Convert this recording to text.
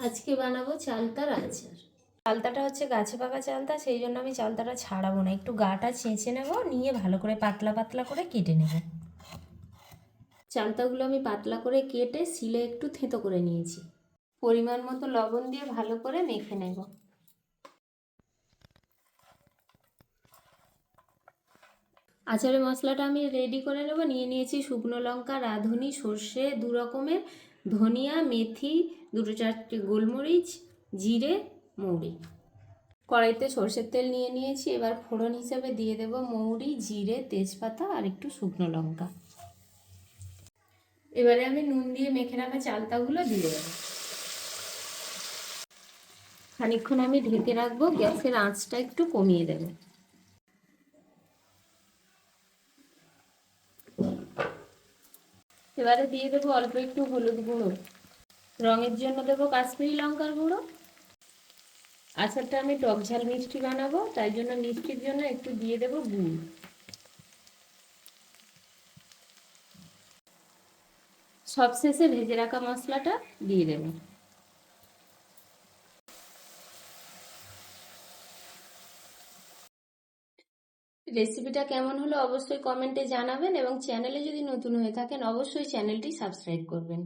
আজকে বানাবো চালতার আচার। চালতাটা হচ্ছে গাছে পাকা চালতা, সেই জন্য আমি চালতাটা ছাড়াবো না, একটু গাটা ছেঁচে নেব, নিয়ে ভালো করে পাতলা পাতলা করে কেটে নেব। চালতাগুলো আমি পাতলা করে কেটে শিলে একটু থেঁতো করে নিয়েছি। পরিমাণ মতো লবণ দিয়ে ভালো করে মেখে নেব। আচারের মশলাটা আমি রেডি করে নেব। নিয়ে নিয়েছি শুকনো লঙ্কা, রাঁধুনি, সর্ষে 2 রকমের, ধনিয়া, মেথি, 2-4টে গোলমরিচ, জিরে, মৌরি। কড়াইতে সর্ষের তেল নিয়ে নিয়েছি। এবার ফোড়ন হিসেবে দিয়ে দেব মৌরি, জিরে, তেজপাতা আর একটু শুকনো লঙ্কা। এবারে আমি নুন দিয়ে মেখে রাখা চালতাগুলো দিয়ে দেবো। খানিকক্ষণ আমি ঢেকে রাখবো, গ্যাসের আঁচটা একটু কমিয়ে দেব। এবারে দিয়ে দেবো অল্প একটু হলুদ গুঁড়ো, রঙের জন্য দেবো কাশ্মীরি লঙ্কার গুঁড়ো। আচারটা আমি টক ঝাল মিষ্টি বানাবো, তাই জন্য মিষ্টির জন্য একটু দিয়ে দেবো গুড়। সবশেষে ভেজে রাখা মশলাটা দিয়ে দেবো। রেসিপিটা কেমন হলো অবশ্যই কমেন্টে জানাবেন এবং চ্যানেলে যদি নতুন হয়ে থাকেন অবশ্যই চ্যানেলটি সাবস্ক্রাইব করবেন।